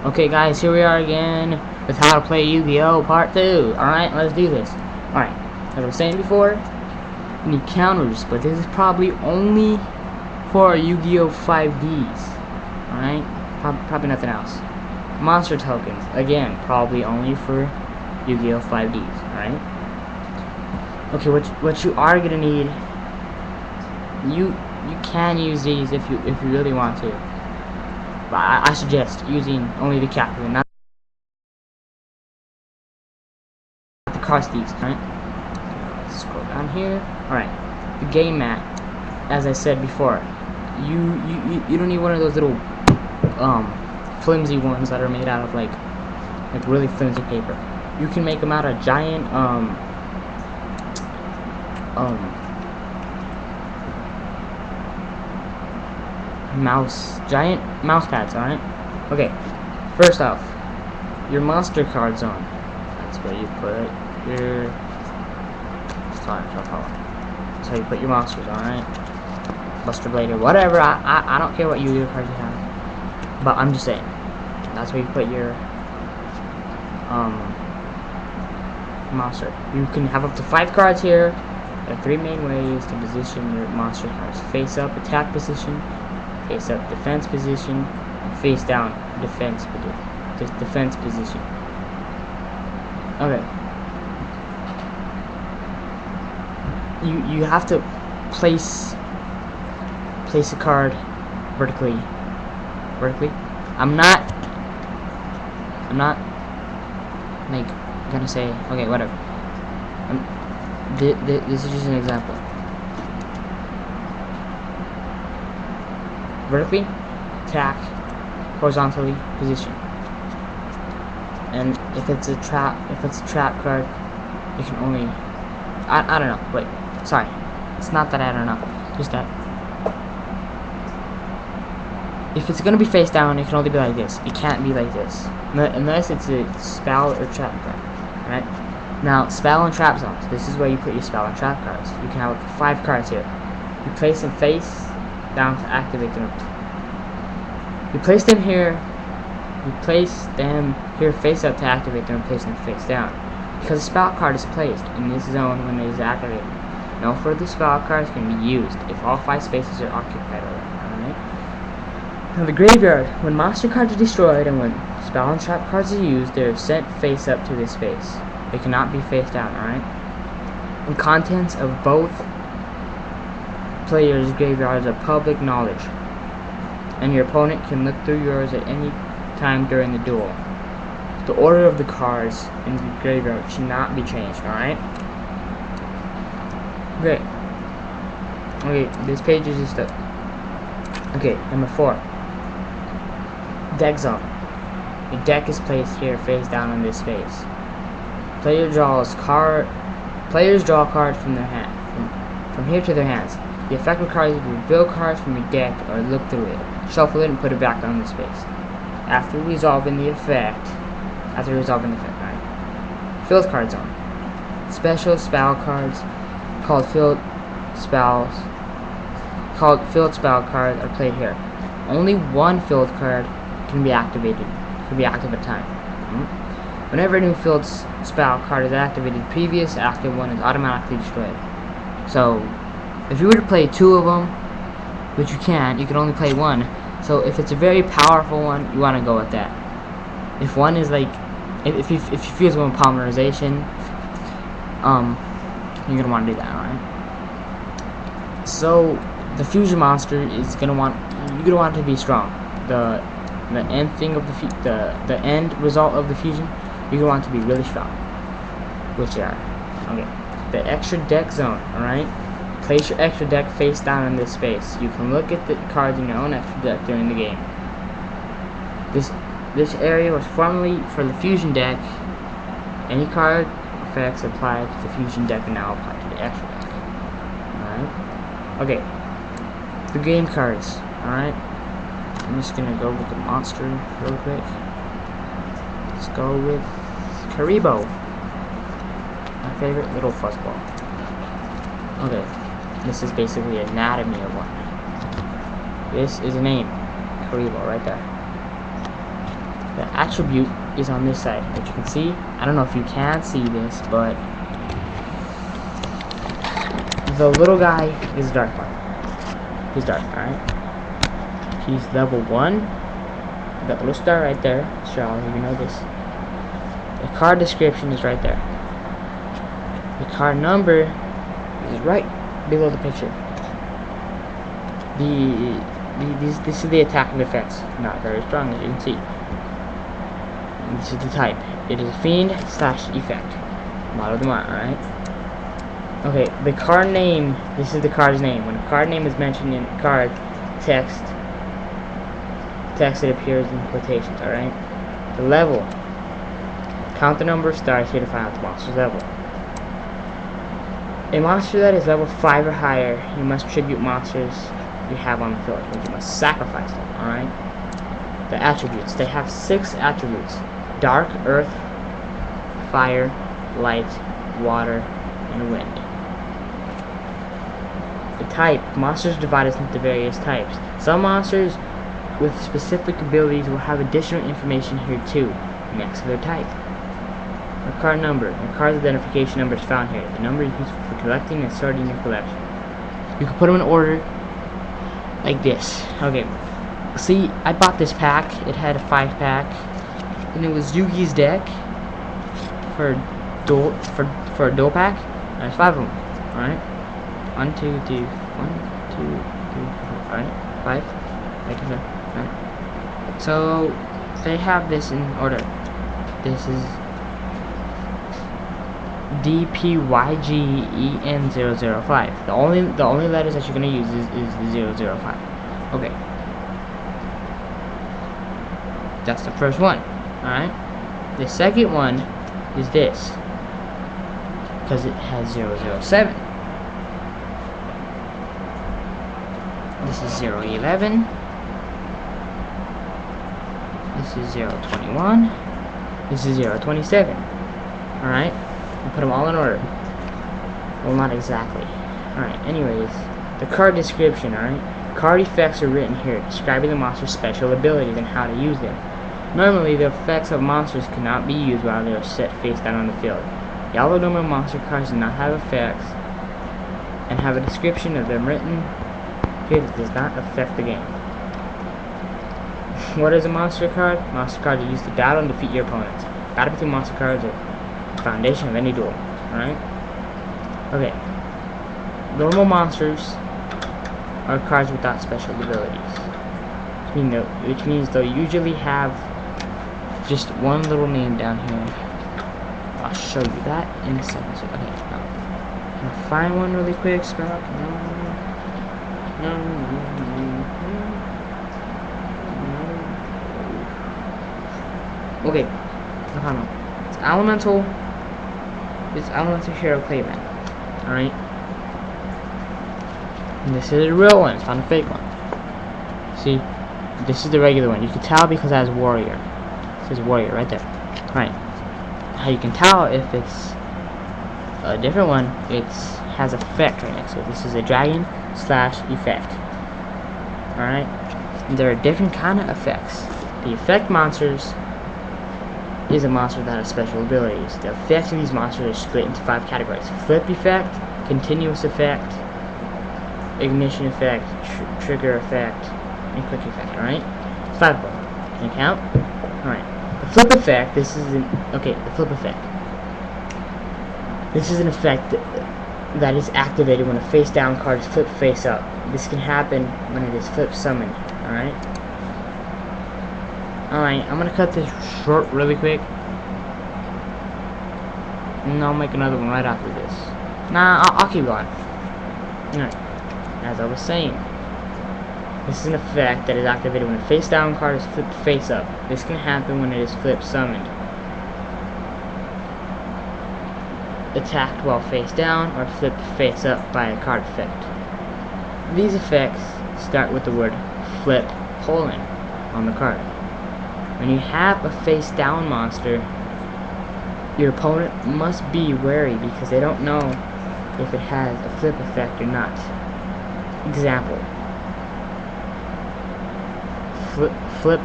Okay guys, here we are again with how to play Yu-Gi-Oh! Part 2. Alright, let's do this. Alright, as I was saying before, you need counters, but this is probably only for Yu-Gi-Oh! 5Ds. Alright, probably nothing else. Monster tokens, again, probably only for Yu-Gi-Oh! 5Ds. Alright? Okay, what you are gonna need, you can use these if you really want to. But I suggest using only the capital, not the cost these. Alright? Let's scroll down here. Alright. The game mat. As I said before, you don't need one of those little flimsy ones that are made out of like really flimsy paper. You can make them out of giant giant mouse pads. Alright? Okay, first off, your monster card zone. That's where you put your that's how you put your monsters. Alright? Buster Blade or whatever. I don't care what Yu-Gi-Oh! Cards you have, but I'm just saying that's where you put your monster. You can have up to 5 cards here. There are 3 main ways to position your monster cards: face up, attack position; face up, defense position; and face down, defense position. Okay. You have to place a card vertically. I'm not like gonna say, okay, whatever. This is just an example. Vertically, attack, horizontally, position. And if it's a trap card, you can only, I don't know, wait, sorry, it's not that I don't know, just that if it's gonna be face down, it can only be like this. It can't be like this, unless it's a spell or trap card. Right? Now, spell and trap zones. This is where you put your spell and trap cards. You can have up to 5 cards here. You place them face down to activate them. You place them here. You place them here face up to activate them, and place them face down. Because a spell card is placed in this zone when it is activated. No further spell cards can be used if all 5 spaces are occupied already. Now the graveyard, when monster cards are destroyed and when spell and trap cards are used, they are sent face up to this space. They cannot be face down, alright? The contents of both players' graveyards are public knowledge, and your opponent can look through yours at any time during the duel. The order of the cards in the graveyard should not be changed, alright? Okay, this page is just okay, number 4. Deck zone. Your deck is placed here face down in this space. Players draw a card from their hand, from here to their hands. The affected cards will reveal cards from your deck or look through it, shuffle it, and put it back on the space. After resolving the effect, right? Field card zone. Special spell cards called field spell cards are played here. Only one field card can be activated. Can be active at a time. Whenever a new field spell card is activated, the previous active one is automatically destroyed. So, if you were to play 2 of them, which you can only play 1. So, if it's a very powerful one, you want to go with that. If one is like, if you feel one polymerization, you're gonna want to do that, alright? So, the fusion monster is you're gonna want it to be strong. The end thing of the end result of the fusion, you're gonna want it to be really strong, which they are. Okay, the extra deck zone. All right, place your extra deck face down in this space. You can look at the cards in your own extra deck during the game. This area was formerly for the fusion deck. Any card effects applied to the fusion deck are now applied to the extra deck. All right. Okay, the game cards. All right. I'm just gonna go with the monster real quick. Let's go with Karibo, my favorite little fuzzball. Okay, this is basically anatomy of one. This is a name, Karibo, right there. The attribute is on this side, which you can see. I don't know if you can see this, but the little guy is dark one. He's dark, alright? He's level 1. That little star right there. Sure, I'll let you know this. The card description is right there. The card number is right below the picture. This is the attack and defense. Not very strong, as you can see. And this is the type. It is fiend / effect. Model them out, alright? Okay, the card name. This is the card's name. When a card name is mentioned in card text, it appears in quotations, alright? The level. Count the number of stars here to find out the monster's level. A monster that is level 5 or higher, you must tribute monsters you have on the field, and you must sacrifice them, alright? The attributes. They have 6 attributes. Dark, earth, fire, light, water, and wind. The type. Monsters divided into various types. Some monsters with specific abilities will have additional information here too, next to their type. The card number. The card's identification number is found here. The number is used for collecting and sorting your collection. You can put them in order like this. Okay. See, I bought this pack. It had a 5-pack, and it was Yugi's deck for a dual pack. There's 5 of them. All right. 1, 2, 3, 1, 2, 3, 4. All right. 5. Like that. All right. So they have this in order. This is DPYGEN005. The only letters that you're gonna use is the 005. Okay. That's the first one. Alright. The second one is this, because it has 007. This is 011. This is 021. This is 027. Alright. Put them all in order. Well, not exactly. Alright, anyways. The card description, alright? Card effects are written here, describing the monster's special abilities and how to use them. Normally, the effects of monsters cannot be used while they are set face down on the field. The Howtoboi monster cards do not have effects and have a description of them written here that does not affect the game. What is a monster card? Monster cards are used to battle and defeat your opponents. Battle between monster cards are the foundation of any duel. Alright? Okay. Normal monsters are cards without special abilities. Which means they'll usually have just one little name down here. I'll show you that in a second. So, okay, now, I'm gonna find one really quick. Spell out. Okay, I found one. It's elemental. It's elemental hero Clayman. Alright. And this is a real one. It's not a fake one. See? This is the regular one. You can tell because it has warrior. It says warrior right there. Alright. How you can tell if it's a different one, it has effect right next to it. This is a dragon / effect. Alright. There are different kind of effects. The effect monsters is a monster that has special abilities. The effects of these monsters are split into 5 categories. Flip effect, continuous effect, ignition effect, trigger effect, and quick effect, alright? 5 of them. Can you count? Alright. The flip effect, the flip effect. This is an effect that is activated when a face down card is flipped face up. This can happen when it is flip summoned, alright? Alright, I'm gonna cut this short really quick. And I'll make another one right after this. Nah, I'll keep going. Alright. As I was saying, this is an effect that is activated when a face down card is flipped face up. This can happen when it is flip summoned, attacked while face down, or flipped face up by a card effect. These effects start with the word flip : on the card. When you have a face down monster, your opponent must be wary because they don't know if it has a flip effect or not. Example: flip :